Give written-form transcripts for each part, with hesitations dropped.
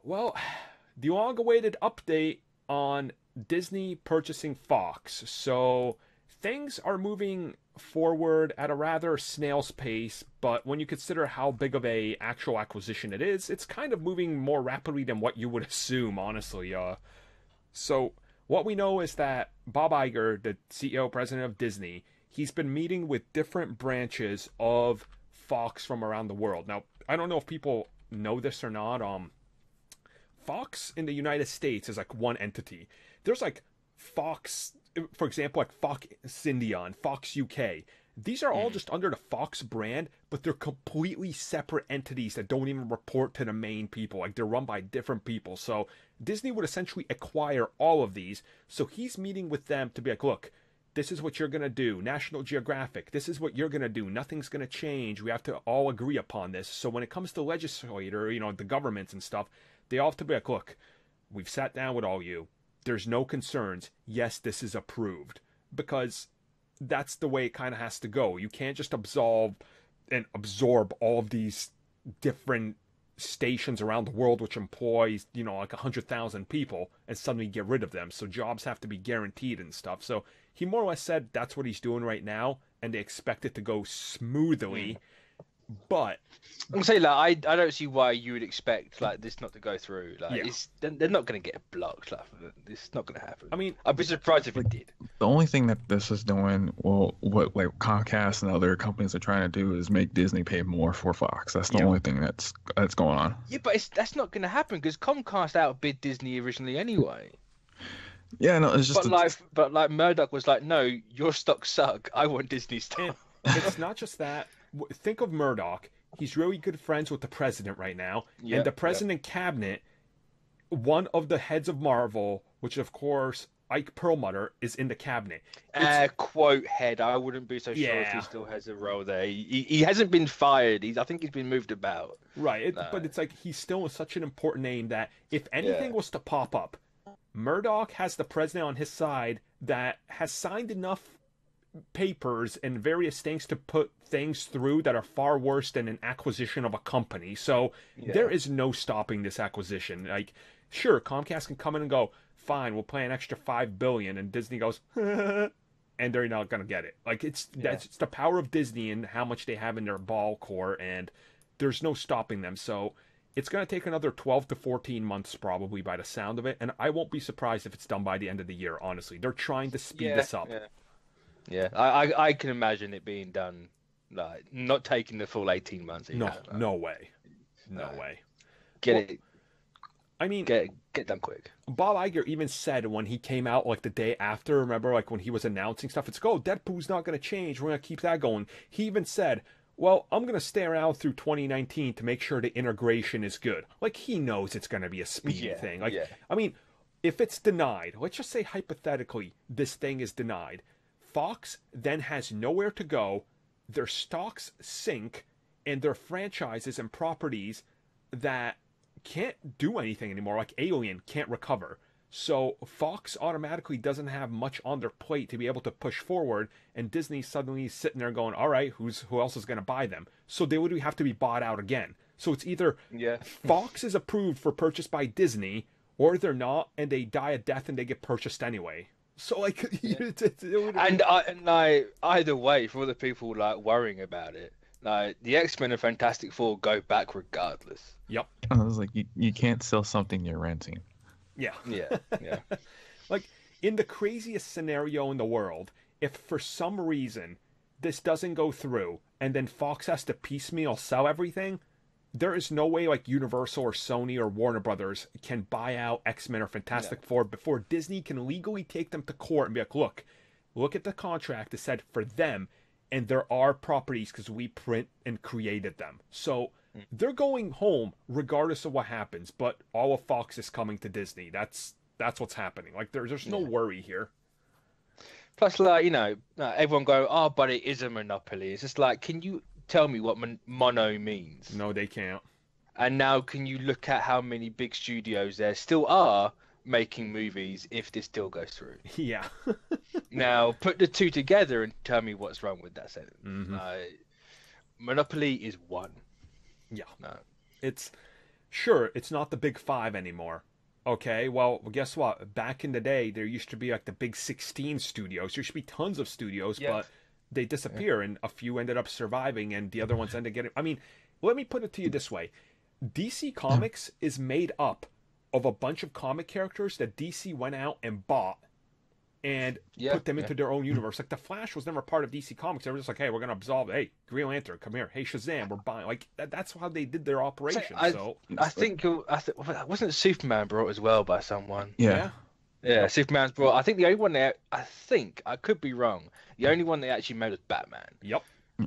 Well, the long-awaited update on Disney purchasing Fox. So things are moving forward at a rather snail's pace, but when you consider how big of a actual acquisition it is, it's kind of moving more rapidly than what you would assume, honestly. So what we know is that Bob Iger, the CEO president of Disney, he's been meeting with different branches of Fox from around the world. Now, I don't know if people know this or not. Fox in the United States is like one entity. There's like Fox, for example, like Fox India and Fox UK. These are all just under the Fox brand, but they're completely separate entities that don't even report to the main people. Like they're run by different people. So Disney would essentially acquire all of these. So he's meeting with them to be like, look, this is what you're going to do. National Geographic, this is what you're going to do. Nothing's going to change. We have to all agree upon this. So when it comes to legislator, the governments and stuff, they all have to be like, look, we've sat down with all you. There's no concerns. Yes, this is approved. Because that's the way it kind of has to go. You can't just absorb all of these different stations around the world which employs, like 100,000 people and suddenly get rid of them. So jobs have to be guaranteed and stuff. So he more or less said that's what he's doing right now, and they expect it to go smoothly. But I'm gonna say, like, I don't see why you would expect like this not to go through. Like, they're not gonna get blocked. Like, it's not gonna happen. I mean, I'd be surprised if it did. The only thing that this is doing, well, what like Comcast and other companies are trying to do is make Disney pay more for Fox. That's the only thing that's going on. Yeah, but that's not gonna happen because Comcast outbid Disney originally anyway. Yeah, no, it's just. But like Murdoch was like, no, your stocks suck. I want Disney stock. It's not just that. Think of Murdoch. He's really good friends with the president right now. And the president cabinet, one of the heads of Marvel, which of course Ike Perlmutter, is in the cabinet. Quote head. I wouldn't be so sure if he still has a role there. He hasn't been fired. I think he's been moved about. Right. But it's like he's still such an important name that if anything was to pop up, Murdoch has the president on his side that has signed enough papers and various things to put things through that are far worse than an acquisition of a company. So there is no stopping this acquisition. Like, sure, Comcast can come in and go, fine, we'll pay an extra $5 billion, and Disney goes, and they're not gonna get it. Like, it's the power of Disney and how much they have in their ball core, and there's no stopping them. So it's going to take another 12 to 14 months probably by the sound of it, and I won't be surprised if it's done by the end of the year, honestly. They're trying to speed this up. Yeah, I can imagine it being done, like, not taking the full 18 months. No way. No way. Get done quick. Bob Iger even said when he came out, like, the day after, remember, like, when he was announcing stuff, it's, Deadpool's not going to change. We're going to keep that going. He even said, well, I'm going to stay around through 2019 to make sure the integration is good. Like, he knows it's going to be a speed thing. Like, I mean, if it's denied, let's just say hypothetically this thing is denied, Fox then has nowhere to go, their stocks sink, and their franchises and properties that can't do anything anymore, like Alien, can't recover. So Fox automatically doesn't have much on their plate to be able to push forward, and Disney suddenly sitting there going, all right, who else is going to buy them? So they would have to be bought out again. So it's either Fox is approved for purchase by Disney, or they're not, and they die a death and they get purchased anyway. So like, either way, for all the people like worrying about it, like the X-Men and Fantastic Four go back regardless. Yep. I was like, you can't sell something you're renting. Yeah. Like, in the craziest scenario in the world, if for some reason this doesn't go through and then Fox has to piecemeal sell everything, there is no way like Universal or Sony or Warner Brothers can buy out X-Men or Fantastic Four before Disney can legally take them to court and be like, look at the contract that said for them, and there are properties because we print and created them. So they're going home regardless of what happens, but all of Fox is coming to Disney. That's what's happening. Like, there's no worry here. Plus, like, everyone go, oh, but it is a monopoly. It's just like, can you tell me what mono means? No, they can't. And now can you look at how many big studios there still are making movies if this still goes through? Yeah. Now, put the two together and tell me what's wrong with that sentence. Mm-hmm. Monopoly is one. Yeah. No. It's Sure, it's not the big five anymore. Okay, well, guess what? Back in the day, there used to be like the big 16 studios. There used to be tons of studios, Yeah. but they disappear, and a few ended up surviving, and the other ones ended getting. I mean, let me put it to you this way: DC Comics is made up of a bunch of comic characters that DC went out and bought and put them into their own universe. Like the Flash was never part of DC Comics. They were just like, hey, we're gonna absolve. Hey, Green Lantern, come here. Hey, Shazam, we're buying. Like that's how they did their operation. I think wasn't Superman brought as well by someone. Yeah. Yeah, Superman's brought. I think the only one I could be wrong. The only one they actually made was Batman. Yep.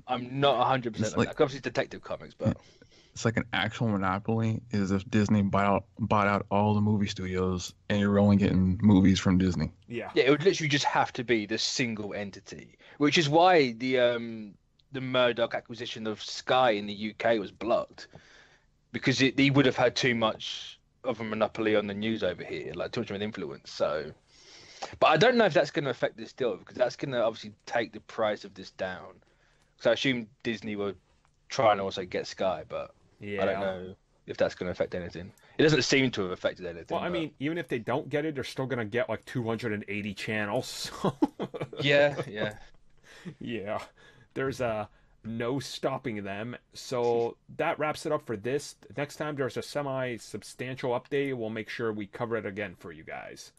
I'm not 100% on that. Obviously, Detective Comics, but it's like an actual monopoly. Is if Disney bought out all the movie studios, and you're only getting movies from Disney. Yeah. Yeah, it would literally just have to be the single entity, which is why the Murdoch acquisition of Sky in the UK was blocked, because he would have had too much of a monopoly on the news over here, like too much of an influence. So, but I don't know if that's going to affect this deal, because that's going to obviously take the price of this down. So I assume Disney were trying to also get Sky, but I don't know if that's going to affect anything. It doesn't seem to have affected anything. Well, I mean, even if they don't get it, they're still going to get like 280 channels. So... yeah. Yeah. There's no stopping them. So that wraps it up for this. Next time there's a semi-substantial update, we'll make sure we cover it again for you guys.